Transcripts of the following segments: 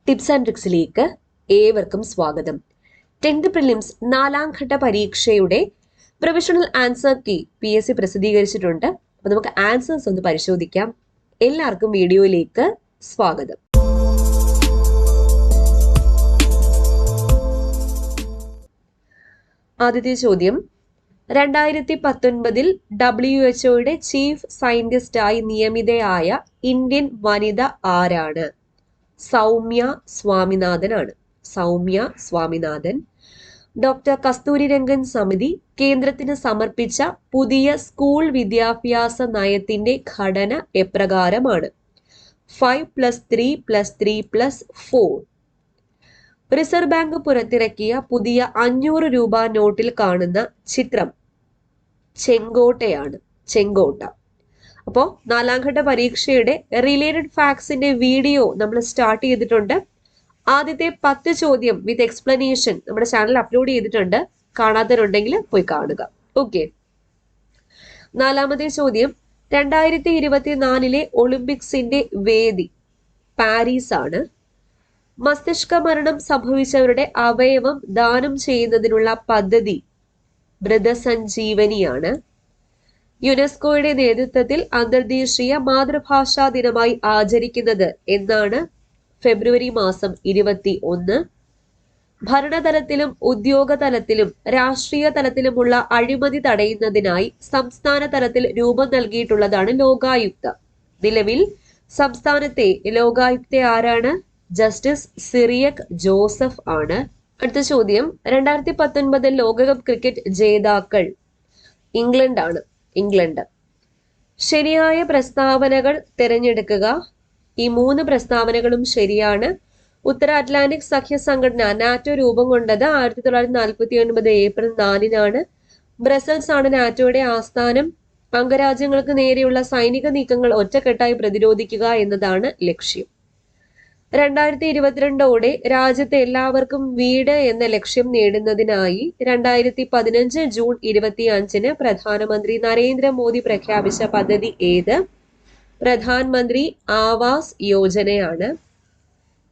Tips and ട്രിക്സിലേക്ക് ഏവർക്കും സ്വാഗതം. 10th prelims 4ാം ഘട്ട പരീക്ഷയുടെ പ്രൊവിഷണൽ ആൻസർ കീ PSC പ്രസിദ്ധീകരിച്ചിട്ടുണ്ട്. അപ്പോൾ നമുക്ക് ആൻസേഴ്സ് ഒന്ന് പരിശോധിക്കാം. എല്ലാവർക്കും വീഡിയോയിലേക്ക് സ്വാഗതം. ആദ്യത്തെ ചോദ്യം, 2019 WHO ചീഫ് സയന്റിസ്റ്റായി നിയമിതയായ ഇന്ത്യൻ വനിത ആരാണ്? സൗമ്യ സ്വാമിനാഥനാണ്. സൗമ്യ സ്വാമിനാഥൻ. ഡോക്ടർ കസ്തൂരിരംഗൻ സമിതി കേന്ദ്രത്തിന് സമർപ്പിച്ച പുതിയ സ്കൂൾ വിദ്യാഭ്യാസ നയത്തിന്റെ ഘടന എപ്രകാരമാണ്? 5+3+3+4. റിസർവ് ബാങ്ക് പുറത്തിറക്കിയ പുതിയ 500 രൂപ നോട്ടിൽ കാണുന്ന ചിത്രം ചെങ്കോട്ടയാണ്. ചെങ്കോട്ട. അപ്പോൾ 4ാം ഘട്ട പരീക്ഷയുടെ റിലേറ്റഡ് ഫാക്ട്സിന്റെ വീഡിയോ നമ്മൾ സ്റ്റാർട്ട് ചെയ്തിട്ടുണ്ട്. ആദ്യത്തെ 10 ചോദ്യം വിത്ത് എക്സ്പ്ലനേഷൻ നമ്മുടെ ചാനൽ അപ്ലോഡ് ചെയ്തിട്ടുണ്ട്. കാണാത്തവരുണ്ടെങ്കിൽ പോയി കാണുക. ഓക്കെ. 4ാമത്തെ ചോദ്യം, 2024 ഒളിമ്പിക്സിന്റെ വേദി പാരീസ് ആണ്. മസ്തിഷ്ക മരണം സംഭവിച്ചവരുടെ അവയവം ദാനം ചെയ്യുന്നതിനുള്ള പദ്ധതി മൃതസഞ്ജീവനിയാണ്. യുനെസ്കോയുടെ നേതൃത്വത്തിൽ അന്തർദേശീയ മാതൃഭാഷാ ദിനമായി ആചരിക്കുന്നത് എന്നാണ്? ഫെബ്രുവരി മാസം 21. ഭരണതലത്തിലും ഉദ്യോഗ തലത്തിലും രാഷ്ട്രീയ തലത്തിലുമുള്ള അഴിമതി തടയുന്നതിനായി സംസ്ഥാന തലത്തിൽ രൂപം നൽകിയിട്ടുള്ളതാണ് ലോകായുക്ത. നിലവിൽ സംസ്ഥാനത്തെ ലോകായുക്ത ആരാണ്? ജസ്റ്റിസ് സിറിയക് ജോസഫ് ആണ്. അടുത്ത ചോദ്യം, 2019 ലോകകപ്പ് ക്രിക്കറ്റ് ജേതാക്കൾ ഇംഗ്ലണ്ടാണ്. ഇംഗ്ലണ്ട്. ശരിയായ പ്രസ്താവനകൾ തിരഞ്ഞെടുക്കുക. ഈ 3 പ്രസ്താവനകളും ശരിയാണ്. ഉത്തര അറ്റ്ലാന്റിക് സഖ്യ സംഘടന നാറ്റോ രൂപം കൊണ്ടത് 1949 ഏപ്രിൽ 4-നാണ്. ബ്രസൽസ് ആണ് നാറ്റോയുടെ ആസ്ഥാനം. അംഗരാജ്യങ്ങൾക്ക് നേരെയുള്ള സൈനിക നീക്കങ്ങൾ ഒറ്റക്കെട്ടായി പ്രതിരോധിക്കുക എന്നതാണ് ലക്ഷ്യം. 2022 രാജ്യത്തെ എല്ലാവർക്കും വീട് എന്ന ലക്ഷ്യം നേടുന്നതിനായി 2015 ജൂൺ 25 പ്രധാനമന്ത്രി നരേന്ദ്രമോദി പ്രഖ്യാപിച്ച പദ്ധതി ഏത്? പ്രധാനമന്ത്രി ആവാസ് യോജനയാണ്.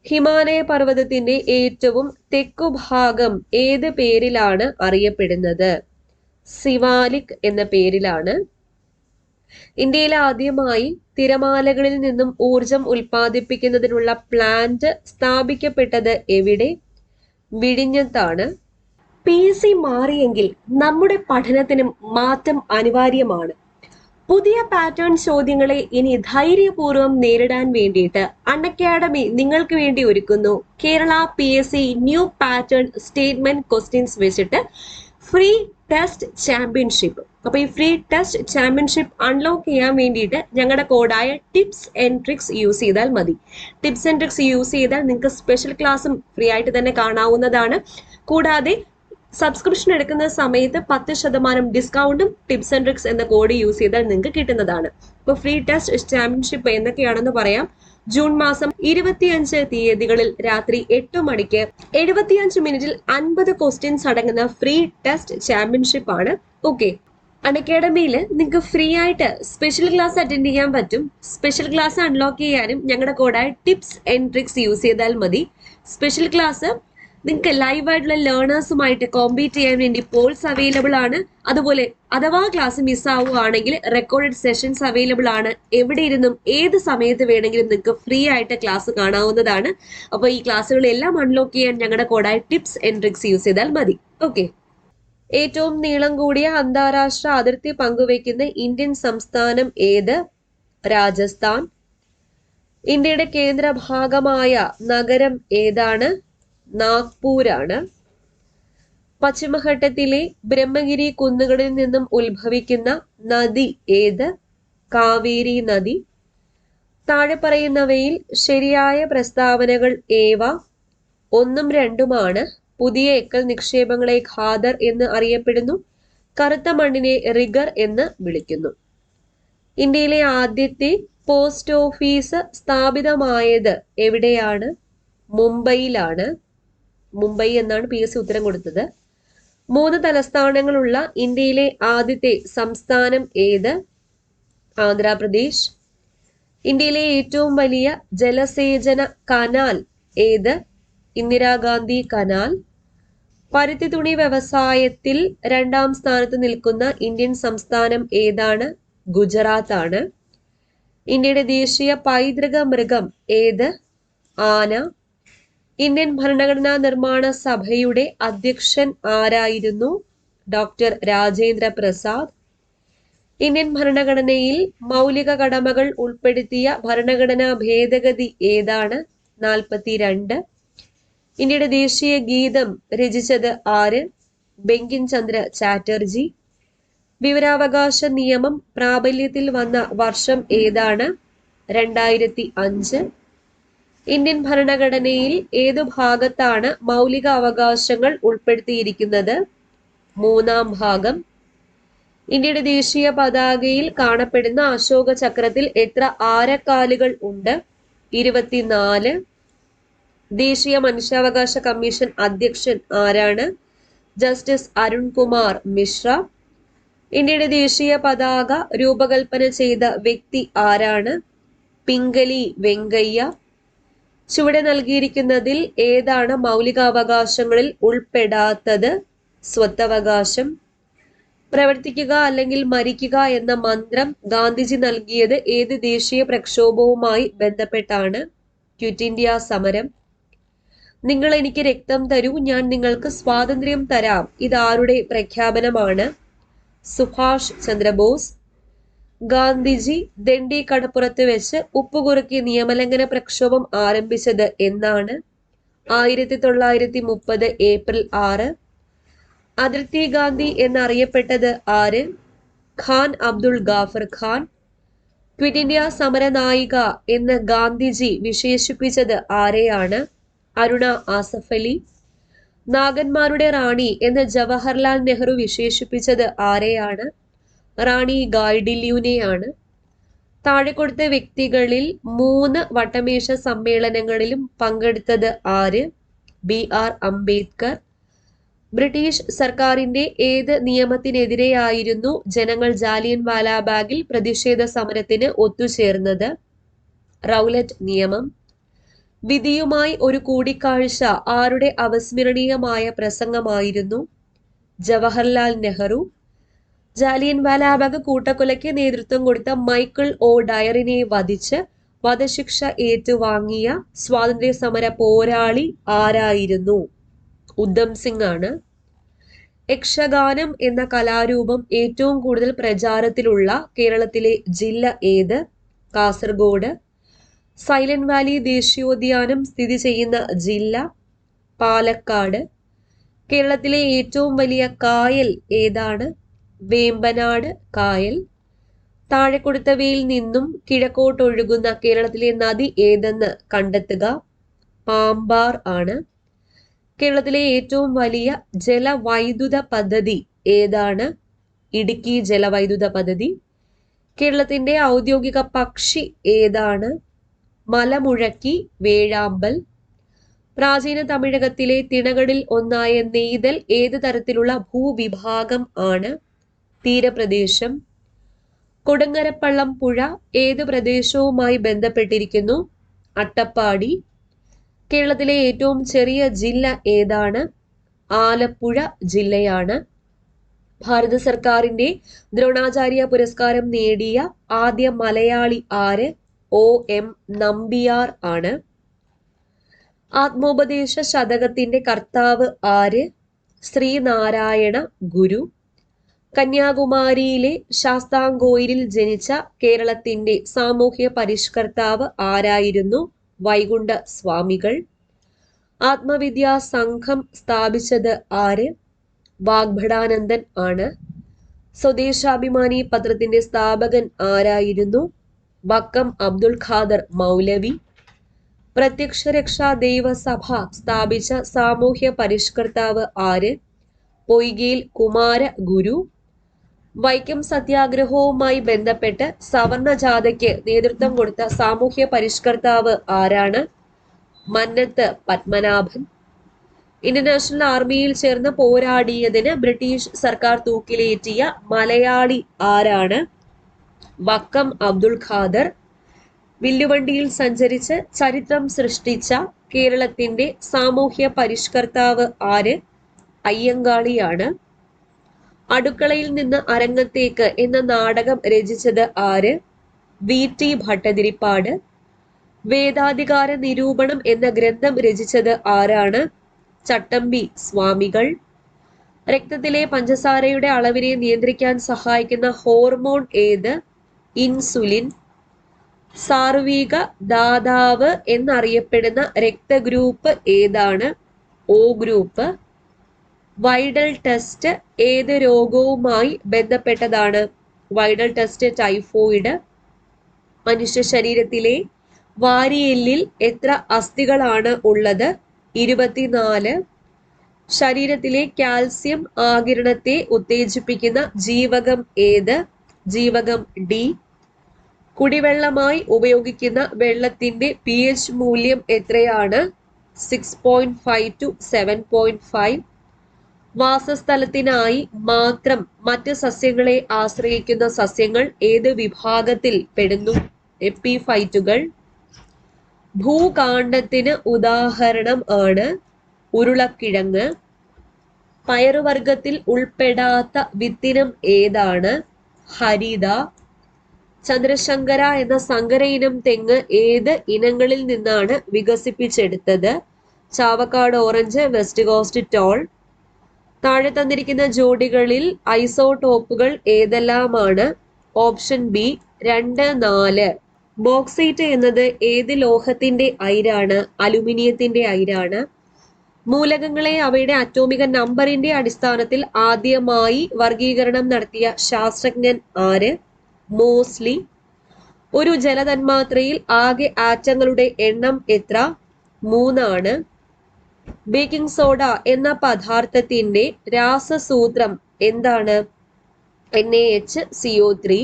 ഹിമാലയ പർവ്വതത്തിന്റെ ഏറ്റവും തെക്കുഭാഗം ഏത് പേരിലാണ് അറിയപ്പെടുന്നത്? സിവാലിക് എന്ന പേരിലാണ്. ഇന്ത്യയിൽ ആദ്യമായി തിരമാലകളിൽ നിന്നും ഊർജം ഉൽപ്പാദിപ്പിക്കുന്നതിനുള്ള പ്ലാന്റ് സ്ഥാപിക്കപ്പെട്ടത് എവിടെ? വിഴിഞ്ഞത്താണ്. PSC മാറിയെങ്കിൽ നമ്മുടെ പഠനത്തിനും മാറ്റം അനിവാര്യമാണ്. പുതിയ പാറ്റേൺ ചോദ്യങ്ങളെ ഇനി ധൈര്യപൂർവ്വം നേരിടാൻ വേണ്ടിയിട്ട് അൺഅക്കാഡമി നിങ്ങൾക്ക് വേണ്ടി ഒരുക്കുന്നു Kerala PSC new pattern statement questions വെച്ചിട്ട് ഫ്രീ ടെസ്റ്റ് ചാമ്പ്യൻഷിപ്പ്. അപ്പൊ ഈ ഫ്രീ ടെസ്റ്റ് ചാമ്പ്യൻഷിപ്പ് അൺലോക്ക് ചെയ്യാൻ വേണ്ടിയിട്ട് ഞങ്ങളുടെ കോഡായ ടിപ്സ് ആൻഡ് ട്രിക്സ് യൂസ് ചെയ്താൽ മതി. ടിപ്സ് ആൻഡ് ട്രിക്സ് യൂസ് ചെയ്താൽ നിങ്ങൾക്ക് സ്പെഷ്യൽ ക്ലാസ്സും ഫ്രീ ആയിട്ട് തന്നെ കാണാവുന്നതാണ്. കൂടാതെ സബ്സ്ക്രിപ്ഷൻ എടുക്കുന്ന സമയത്ത് 10% ഡിസ്കൗണ്ടും ടിപ്സ് ആൻഡ് ട്രിക്സ് എന്ന കോഡ് യൂസ് ചെയ്താൽ നിങ്ങൾക്ക് കിട്ടുന്നതാണ്. ഇപ്പൊ ഫ്രീ ടെസ്റ്റ് ചാമ്പ്യൻഷിപ്പ് എന്തൊക്കെയാണെന്ന് പറയാം. ജൂൺ മാസം 25 തീയതികളിൽ രാത്രി 8 മണിക്ക് 75 മിനിറ്റിൽ 50 ക്വസ്റ്റ്യൻസ് അടങ്ങുന്ന ഫ്രീ ടെസ്റ്റ് ചാമ്പ്യൻഷിപ്പ് ആണ്. ഓക്കെ. അൺഅക്കാഡമിയിൽ നിങ്ങൾക്ക് ഫ്രീ ആയിട്ട് സ്പെഷ്യൽ ക്ലാസ് അറ്റൻഡ് ചെയ്യാൻ പറ്റും. സ്പെഷ്യൽ ക്ലാസ് അൺലോക്ക് ചെയ്യാനും ഞങ്ങളുടെ കോഡായ ടിപ്സ് ആൻഡ് ട്രിക്സ് യൂസ് ചെയ്താൽ മതി. സ്പെഷ്യൽ ക്ലാസ് നിങ്ങൾക്ക് ലൈവായിട്ടുള്ള ലേണേഴ്സുമായിട്ട് കോമ്പീറ്റ് ചെയ്യാൻ വേണ്ടി പോൾസ് അവൈലബിൾ ആണ്. അതുപോലെ അഥവാ ക്ലാസ് മിസ്സാവുകയാണെങ്കിൽ റെക്കോർഡഡ് സെഷൻസ് അവൈലബിൾ ആണ്. എവിടെ ഇരുന്നും ഏത് സമയത്ത് വേണമെങ്കിലും നിങ്ങൾക്ക് ഫ്രീ ആയിട്ട് ക്ലാസ് കാണാവുന്നതാണ്. അപ്പോൾ ഈ ക്ലാസ്സുകളെല്ലാം അൺലോക്ക് ചെയ്യാൻ ഞങ്ങളുടെ കോഡായ ടിപ്സ് ആൻഡ് ട്രിക്സ് യൂസ് ചെയ്താൽ മതി. ഓക്കെ. ഏറ്റവും നീളം കൂടിയ അന്താരാഷ്ട്ര അതിർത്തി പങ്കുവയ്ക്കുന്ന ഇന്ത്യൻ സംസ്ഥാനം ഏത്? രാജസ്ഥാൻ. ഇന്ത്യയുടെ കേന്ദ്രഭാഗമായ നഗരം ഏതാണ്? നാഗ്പൂരാണ്. പശ്ചിമഘട്ടത്തിലെ ബ്രഹ്മഗിരി കുന്നുകളിൽ നിന്നും ഉത്ഭവിക്കുന്ന നദി ഏത്? കാവേരി നദി. താഴെ പറയുന്നവയിൽ ശരിയായ പ്രസ്താവനകൾ ഏവ? 1ഉം 2ഉമാണ്. പുതിയ എക്കൽ നിക്ഷേപങ്ങളെ ഖാദർ എന്ന് അറിയപ്പെടുന്നു. കറുത്ത മണ്ണിനെ റിഗർ എന്ന് വിളിക്കുന്നു. ഇന്ത്യയിലെ ആദ്യത്തെ പോസ്റ്റ് ഓഫീസ് സ്ഥാപിതമായത് എവിടെയാണ്? മുംബൈയിലാണ്. മുംബൈ എന്നാണ് PSC ഉത്തരം കൊടുത്തത്. 3 തലസ്ഥാനങ്ങളുള്ള ഇന്ത്യയിലെ ആദ്യത്തെ സംസ്ഥാനം ഏത്? ആന്ധ്രാപ്രദേശ്. ഇന്ത്യയിലെ ഏറ്റവും വലിയ ജലസേചന കനാൽ ഏത്? ഇന്ദിരാഗാന്ധി കനാൽ. പരുത്തി തുണി വ്യവസായത്തിൽ 2ാം സ്ഥാനത്ത് നിൽക്കുന്ന ഇന്ത്യൻ സംസ്ഥാനം ഏതാണ്? ഗുജറാത്ത് ആണ്. ഇന്ത്യയുടെ ദേശീയ പൈതൃക മൃഗം ഏത്? ആന. ഇന്ത്യൻ ഭരണഘടനാ നിർമ്മാണ സഭയുടെ അധ്യക്ഷൻ ആരായിരുന്നു? ഡോക്ടർ രാജേന്ദ്ര പ്രസാദ്. ഇന്ത്യൻ ഭരണഘടനയിൽ മൗലിക കടമകൾ ഉൾപ്പെടുത്തിയ ഭരണഘടനാ ഭേദഗതി ഏതാണ്? 42. ഇന്ത്യയുടെ ദേശീയ ഗീതം രചിച്ചത് ആര്? ബങ്കിം ചന്ദ്ര ചാറ്റർജി. വിവരാവകാശ നിയമം പ്രാബല്യത്തിൽ വന്ന വർഷം ഏതാണ്? 2005. ഇന്ത്യൻ ഭരണഘടനയിൽ ഏതു ഭാഗത്താണ് മൗലിക അവകാശങ്ങൾ ഉൾപ്പെടുത്തിയിരിക്കുന്നത്? 3-ാം ഭാഗം. ഇന്ത്യയുടെ ദേശീയ പതാകയിൽ കാണപ്പെടുന്ന അശോക ചക്രത്തിൽ എത്ര ആരക്കാലുകൾ ഉണ്ട്? 24. ദേശീയ മനുഷ്യാവകാശ കമ്മീഷൻ അധ്യക്ഷൻ ആരാണ്? ജസ്റ്റിസ് അരുൺകുമാർ മിശ്ര. ഇന്ത്യയുടെ ദേശീയ പതാക രൂപകൽപ്പന ചെയ്ത വ്യക്തി ആരാണ്? പിംഗലി വെങ്കയ്യ. ചുവടെ നൽകിയിരിക്കുന്നതിൽ ഏതാണ് മൗലികാവകാശങ്ങളിൽ ഉൾപ്പെടാത്തത്? സ്വത്തവകാശം. പ്രവർത്തിക്കുക അല്ലെങ്കിൽ മരിക്കുക എന്ന മന്ത്രം ഗാന്ധിജി നൽകിയത് ഏത് ദേശീയ പ്രക്ഷോഭവുമായി ബന്ധപ്പെട്ടാണ്? ക്വിറ്റ് ഇന്ത്യ സമരം. നിങ്ങൾ എനിക്ക് രക്തം തരൂ, ഞാൻ നിങ്ങൾക്ക് സ്വാതന്ത്ര്യം തരാം, ഇതാരുടെ പ്രഖ്യാപനമാണ്? സുഭാഷ് ചന്ദ്രബോസ്. ഗാന്ധിജി ദണ്ഡി കടപ്പുറത്ത് വെച്ച് ഉപ്പുകുറുക്കി നിയമലംഘന പ്രക്ഷോഭം ആരംഭിച്ചത് എന്നാണ്? 1930 ഏപ്രിൽ 6. അതിർത്തി ഗാന്ധി എന്നറിയപ്പെട്ടത് ആര്? ഖാൻ അബ്ദുൾ ഗാഫർ ഖാൻ. ക്വിറ്റ് ഇന്ത്യ സമര നായിക എന്ന് ഗാന്ധിജി വിശേഷിപ്പിച്ചത് ആരെയാണ്? അരുണ ആസഫ് അലി. നാഗന്മാരുടെ റാണി എന്ന് ജവഹർലാൽ നെഹ്റു വിശേഷിപ്പിച്ചത് ആരെയാണ്? റാണി ഗായ്ഡില്യൂനെയാണ്. താഴെ കൊടുത്ത വ്യക്തികളിൽ 3 വട്ടമേശ സമ്മേളനങ്ങളിലും പങ്കെടുത്തത് ആര്? BR അംബേദ്കർ. ബ്രിട്ടീഷ് സർക്കാരിന്റെ ഏത് നിയമത്തിനെതിരെയായിരുന്നു ജനങ്ങൾ ജാലിയൻ വാലാബാഗിൽ പ്രതിഷേധ സമരത്തിന് ഒത്തുചേർന്നത്? റൗലറ്റ് നിയമം. വിധിയുമായി ഒരു കൂടിക്കാഴ്ച ആരുടെ അവിസ്മരണീയമായ പ്രസംഗമായിരുന്നു? ജവഹർലാൽ നെഹ്റു. ജാലിയൻ വാലാബാഗ് കൂട്ടക്കൊലയ്ക്ക് നേതൃത്വം കൊടുത്ത മൈക്കിൾ ഒ ഡയറിനെ വധിച്ച് വധശിക്ഷ ഏറ്റുവാങ്ങിയ സ്വാതന്ത്ര്യ സമര പോരാളി ആരായിരുന്നു? ഉദ്ധം സിംഗ് ആണ്. യക്ഷഗാനം എന്ന കലാരൂപം ഏറ്റവും കൂടുതൽ പ്രചാരത്തിലുള്ള കേരളത്തിലെ ജില്ല ഏത്? കാസർഗോഡ്. സൈലന്റ് വാലി ദേശീയോദ്യാനം സ്ഥിതി ചെയ്യുന്ന ജില്ല? പാലക്കാട്. കേരളത്തിലെ ഏറ്റവും വലിയ കായൽ ഏതാണ്? വേമ്പനാട് കായൽ. താഴെ കൊടുത്തവയിൽ നിന്നും കിഴക്കോട്ടൊഴുകുന്ന കേരളത്തിലെ നദി ഏതെന്ന് കണ്ടെത്തുക. പാമ്പാർ ആണ്. കേരളത്തിലെ ഏറ്റവും വലിയ ജലവൈദ്യുത പദ്ധതി ഏതാണ്? ഇടുക്കി ജലവൈദ്യുത പദ്ധതി. കേരളത്തിന്റെ ഔദ്യോഗിക പക്ഷി ഏതാണ്? മലമുഴക്കി വേഴാമ്പൽ. പ്രാചീന തമിഴകത്തിലെ തിണകളിൽ ഒന്നായ നെയ്തൽ ഏത് തരത്തിലുള്ള ഭൂവിഭാഗം ആണ്? തീരപ്രദേശം. കൊടുങ്ങരപ്പള്ളം പുഴ ഏത് പ്രദേശവുമായി ബന്ധപ്പെട്ടിരിക്കുന്നു? അട്ടപ്പാടി. കേരളത്തിലെ ഏറ്റവും ചെറിയ ജില്ല ഏതാണ്? ആലപ്പുഴ ജില്ലയാണ്. ഭാരത സർക്കാരിന്റെ ദ്രോണാചാര്യ പുരസ്കാരം നേടിയ ആദ്യ മലയാളി ആര്? OM നമ്പിയാർ ആണ്. ആത്മോപദേശ ശതകത്തിന്റെ കർത്താവ് ആര്? ശ്രീനാരായണ ഗുരു. കന്യാകുമാരിയിലെ ശാസ്താംകോയിലിൽ ജനിച്ച കേരളത്തിന്റെ സാമൂഹ്യ പരിഷ്കർത്താവ് ആരായിരുന്നു? വൈകുണ്ഠ സ്വാമികൾ. ആത്മവിദ്യാ സംഘം സ്ഥാപിച്ചത് ആര്? വാഗ്ഭടാനന്ദൻ ആണ്. സ്വദേശാഭിമാനി പത്രത്തിന്റെ സ്ഥാപകൻ ആരായിരുന്നു? വക്കം അബ്ദുൾ ഖാദർ മൗലവി. പ്രത്യക്ഷ രക്ഷാ ദൈവസഭ സ്ഥാപിച്ച സാമൂഹ്യ പരിഷ്കർത്താവ് ആര്? പൊയ്കയിൽ കുമാര ഗുരു. വൈക്കം സത്യാഗ്രഹവുമായി ബന്ധപ്പെട്ട് സവർണ ജാഥയ്ക്ക് നേതൃത്വം കൊടുത്ത സാമൂഹ്യ പരിഷ്കർത്താവ് ആരാണ്? മന്നത്ത് പത്മനാഭൻ. ഇന്ത്യൻ നാഷണൽ ആർമിയിൽ ചേർന്ന് പോരാടിയതിന് ബ്രിട്ടീഷ് സർക്കാർ തൂക്കിലേറ്റിയ മലയാളി ആരാണ്? വക്കം അബ്ദുൾ ഖാദർ. വില്ലുവണ്ടിയിൽ സഞ്ചരിച്ച് ചരിത്രം സൃഷ്ടിച്ച കേരളത്തിന്റെ സാമൂഹ്യ പരിഷ്കർത്താവ് ആര്? അയ്യങ്കാളിയാണ്. അടുക്കളയിൽ നിന്ന് അരങ്ങത്തേക്ക് എന്ന നാടകം രചിച്ചത് ആര്? VT ഭട്ടതിരിപ്പാട്. വേദാധികാര നിരൂപണം എന്ന ഗ്രന്ഥം രചിച്ചത് ആരാണ്? ചട്ടമ്പി സ്വാമികൾ. രക്തത്തിലെ പഞ്ചസാരയുടെ അളവിനെ നിയന്ത്രിക്കാൻ സഹായിക്കുന്ന ഹോർമോൺ ഏത്? ഇൻസുലിൻ. സാർവിക ദാതാവ് എന്നറിയപ്പെടുന്ന രക്തഗ്രൂപ്പ് ഏതാണ്? O group. വൈഡൽ ടെസ്റ്റ് ഏത് രോഗവുമായി ബന്ധപ്പെട്ടതാണ്? Widal test typhoid. മനുഷ്യ ശരീരത്തിലെ വാരിയെല്ലിൽ എത്ര അസ്ഥികളാണ് ഉള്ളത്? 24. ശരീരത്തിലെ കാൽസ്യം ആഗിരണത്തെ ഉത്തേജിപ്പിക്കുന്ന ജീവകം ഏത്? ജീവകം D. കുടിവെള്ളമായി ഉപയോഗിക്കുന്ന വെള്ളത്തിന്റെ pH മൂല്യം എത്രയാണ്? 6.5 to 7.5. വാസസ്ഥലത്തിനായി മാത്രം മറ്റ് സസ്യങ്ങളെ ആശ്രയിക്കുന്ന സസ്യങ്ങൾ ഏത് വിഭാഗത്തിൽ പെടുന്നു? എപ്പിഫൈറ്റുകൾ. ഭൂകാണ്ഡത്തിന് ഉദാഹരണം ആണ് ഉരുളക്കിഴങ്ങ്. പയറുവർഗത്തിൽ ഉൾപ്പെടാത്ത വിത്തിനം ഏതാണ്? ഹരിത. ചന്ദ്രശങ്കര എന്ന സങ്കര ഇനം തെങ്ങ് ഏത് ഇനങ്ങളിൽ നിന്നാണ് വികസിപ്പിച്ചെടുത്തത്? Chavakkad orange, west coast tall. താഴെ തന്നിരിക്കുന്ന ജോഡികളിൽ ഐസോടോപ്പുകൾ ഏതെല്ലാമാണ്? Option B 2, 4. ബോക്സൈറ്റ് എന്നത് ഏത് ലോഹത്തിന്റെ അയിരാണ്? അലുമിനിയത്തിന്റെ അയിരാണ്. മൂലകങ്ങളെ അവയുടെ അറ്റോമിക നമ്പറിന്റെ അടിസ്ഥാനത്തിൽ ആദ്യമായി വർഗീകരണം നടത്തിയ ശാസ്ത്രജ്ഞൻ ആര്? മോസ്ലി. ഒരു ജലതന്മാത്രയിൽ ആകെ ആറ്റങ്ങളുടെ എണ്ണം എത്ര? 3 ആണ്. ബേക്കിംഗ് സോഡ എന്ന പദാർത്ഥത്തിന്റെ രാസസൂത്രം എന്താണ്? NaHCO3.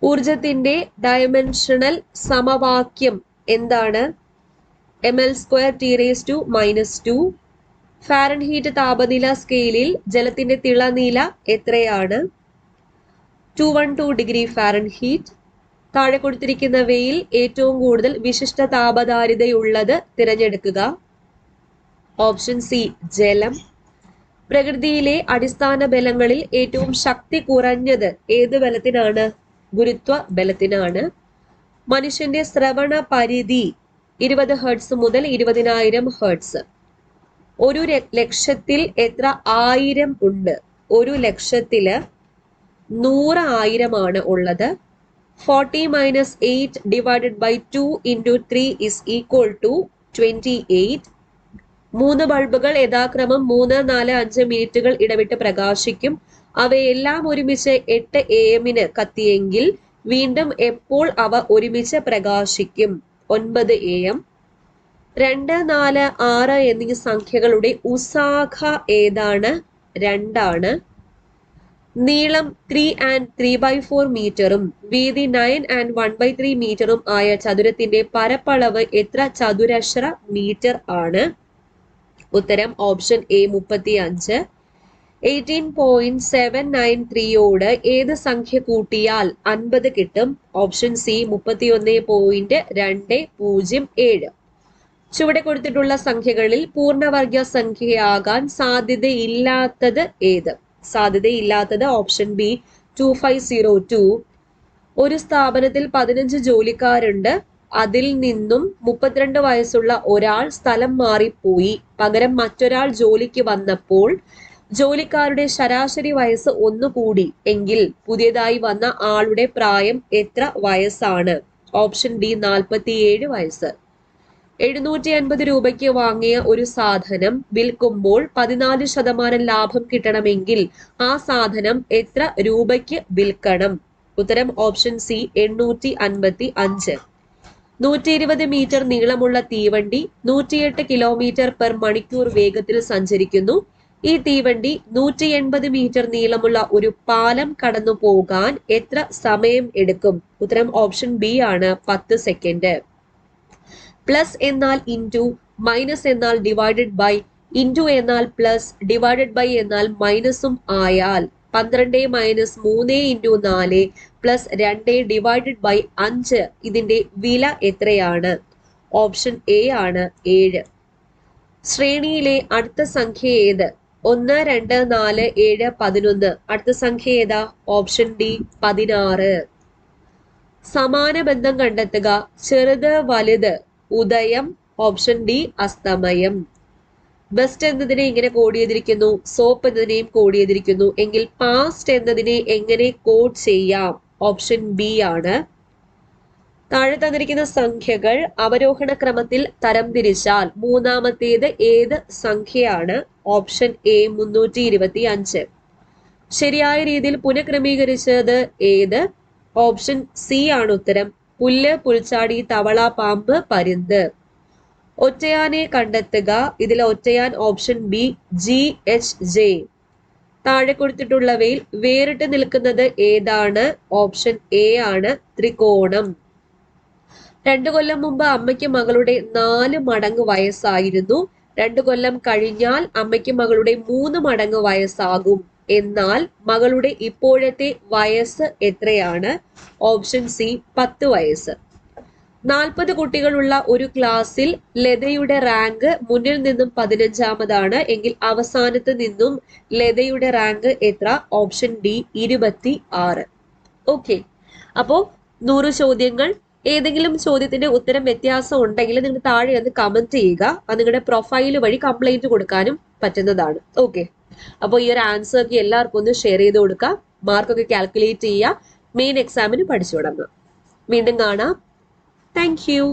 ഊർജത്തിന്റെ ഡയമെൻഷണൽ സമവാക്യം എന്താണ്? mL2T⁻². ഫാരൻഹീറ്റ് താപനില സ്കെയിലിൽ ജലത്തിന്റെ തിളനില എത്രയാണ്? 212 ഡിഗ്രി ഫാരൻഹീറ്റ്. താഴെ കൊടുത്തിരിക്കുന്നവയിൽ ഏറ്റവും കൂടുതൽ വിശിഷ്ട താപധാരിതയുള്ളത് തിരഞ്ഞെടുക്കുക. ഓപ്ഷൻ സി ജലം. പ്രകൃതിയിലെ അടിസ്ഥാന ബലങ്ങളിൽ ഏറ്റവും ശക്തി കുറഞ്ഞത് ഏത് ബലത്തിനാണ്? ഗുരുത്വ ബലത്തിനാണ്. മനുഷ്യന്റെ ശ്രവണ പരിധി 20 ഹെർട്സ് മുതൽ 20,000 ഹെർട്സ്. ഒരു ലക്ഷത്തിൽ എത്ര 1000 ഉണ്ട്? ഒരു ലക്ഷത്തില് 100,000 ആണ് ഉള്ളത്. 40 - 8 / 2 × 3 = 28. 3 ബൾബുകൾ യഥാക്രമം 3, 4, 5 മിനിറ്റുകൾ ഇടവിട്ട് പ്രകാശിക്കും. അവയെല്ലാം ഒരുമിച്ച് 8 AM കത്തിയെങ്കിൽ വീണ്ടും എപ്പോൾ അവ ഒരുമിച്ച് പ്രകാശിക്കും? 9 AM. 2, 4, 6 എന്നീ സംഖ്യകളുടെ ഉസാഖ ഏതാണ്? 2 ആണ്. നീളം 3 and 3/4 മീറ്ററും വീതി 9 and 1/3 മീറ്ററും ആയ ചതുരത്തിന്റെ പരപ്പളവ് എത്ര ചതുരശ്ര മീറ്റർ ആണ്? ഉത്തരം ഓപ്ഷൻ എ 35. 18.793 ഏത് സംഖ്യ കൂട്ടിയാൽ 50 കിട്ടും? Option C 31.207. ചുവടെ കൊടുത്തിട്ടുള്ള സംഖ്യകളിൽ പൂർണ്ണവർഗ സംഖ്യയാകാൻ സാധ്യതയില്ലാത്തത് ഏത്? സാധ്യതയില്ലാത്തത് ഓപ്ഷൻ ബി 2502. ഒരു സ്ഥാപനത്തിൽ 15 ജോലിക്കാരുണ്ട്. അതിൽ നിന്നും 32 വയസ്സുള്ള ഒരാൾ സ്ഥലം മാറിപ്പോയി. പകരം മറ്റൊരാൾ ജോലിക്ക് വന്നപ്പോൾ ജോലിക്കാരുടെ ശരാശരി വയസ്സ് 1 കൂടി എങ്കിൽ പുതിയതായി വന്ന ആളുടെ പ്രായം എത്ര വയസ്സാണ്? ഓപ്ഷൻ ഡി 47 വയസ്സ്. 750 രൂപയ്ക്ക് വാങ്ങിയ ഒരു സാധനം വിൽക്കുമ്പോൾ 14% ലാഭം കിട്ടണമെങ്കിൽ ആ സാധനം എത്ര രൂപയ്ക്ക് വിൽക്കണം? ഉത്തരം ഓപ്ഷൻ സി 855. 120 മീറ്റർ നീളമുള്ള തീവണ്ടി 108 km/മണിക്കൂർ വേഗത്തിൽ സഞ്ചരിക്കുന്നു. ഈ തീവണ്ടി 180 മീറ്റർ നീളമുള്ള ഒരു പാലം കടന്നു പോകാൻ എത്ര സമയം എടുക്കും? ഉത്തരം ഓപ്ഷൻ ബി ആണ് 10 സെക്കൻഡ്. പ്ലസ് എന്നാൽ ഇൻറ്റു, മൈനസ് എന്നാൽ ഡിവൈഡഡ് ബൈ, ഇൻറ്റു എന്നാൽ പ്ലസ്, ഡിവൈഡഡ് ബൈ എന്നാൽ മൈനസും ആയാൽ 12 - 3 × 4 + 2 ഡിവൈഡഡ് ബൈ 5 ഇതിന്റെ വില എത്രയാണ്? ഓപ്ഷൻ എ ആണ് 7. ശ്രേണിയിലെ അടുത്ത സംഖ്യ ഏത്? 1, 2, 4, 7, 11. അടുത്ത സംഖ്യ ഏതാ? Option D 16. സമാന ബന്ധം കണ്ടെത്തുക. ചെറുത് വലുത്. ഉദയം. Option D അസ്തമയം. ബെസ്റ്റ് എന്നതിനെ ഇങ്ങനെ കോഡ് ചെയ്തിരിക്കുന്നു, സോപ്പ് എന്നതിനെയും കോഡ് ചെയ്തിരിക്കുന്നു. എങ്കിൽ പാസ്റ്റ് എന്നതിനെ എങ്ങനെ കോഡ് ചെയ്യാം? ഓപ്ഷൻ ബി ആണ്. താഴെ തന്നിരിക്കുന്ന സംഖ്യകൾ അവരോഹണ ക്രമത്തിൽ തരംതിരിച്ചാൽ മൂന്നാമത്തേത് ഏത് സംഖ്യയാണ്? Option A 325. ശരിയായ രീതിയിൽ പുനഃക്രമീകരിച്ചത് ഏത്? ഓപ്ഷൻ സി ആണ് ഉത്തരം. പുല്ല്, പുൽച്ചാടി, തവള, പാമ്പ്, പരുന്ത്. ഒറ്റയാനെ കണ്ടെത്തുക. ഇതിലെ ഒറ്റയാൻ ഓപ്ഷൻ ബി GHJ. താഴെ കൊടുത്തിട്ടുള്ളവയിൽ വേറിട്ട് നിൽക്കുന്നത് ഏതാണ്? ഓപ്ഷൻ എ ആണ് ത്രികോണം. 2 കൊല്ലം മുമ്പ് അമ്മയ്ക്ക് മകളുടെ 4 മടങ്ങ് വയസ്സായിരുന്നു. 2 കൊല്ലം കഴിഞ്ഞാൽ അമ്മയ്ക്ക് മകളുടെ 3 മടങ്ങ് വയസ്സാകും. എന്നാൽ മകളുടെ ഇപ്പോഴത്തെ വയസ്സ് എത്രയാണ്? ഓപ്ഷൻ സി 10 വയസ്സ്. 40 കുട്ടികളുള്ള ഒരു ക്ലാസ്സിൽ ലതയുടെ റാങ്ക് മുന്നിൽ നിന്നും 15ാമതാണ് എങ്കിൽ അവസാനത്ത് നിന്നും ലതയുടെ റാങ്ക് എത്ര? Option D 26. ഓക്കെ, അപ്പോ 100 ചോദ്യങ്ങൾ. ഏതെങ്കിലും ചോദ്യത്തിന്റെ ഉത്തരം വ്യത്യാസം ഉണ്ടെങ്കിൽ നിങ്ങൾ താഴെ അത് കമന്റ് ചെയ്യുക. അത് നിങ്ങളുടെ പ്രൊഫൈൽ വഴി കംപ്ലൈന്റ് കൊടുക്കാനും പറ്റുന്നതാണ്. ഓക്കെ, അപ്പോൾ ഈ ഒരു ആൻസർ ഒക്കെ എല്ലാവർക്കും ഒന്ന് ഷെയർ ചെയ്ത് കൊടുക്കുക. മാർക്കൊക്കെ കാൽക്കുലേറ്റ് ചെയ്യുക. മെയിൻ എക്സാമിന് പഠിച്ചു തുടങ്ങാം. വീണ്ടും കാണാം. Thank you.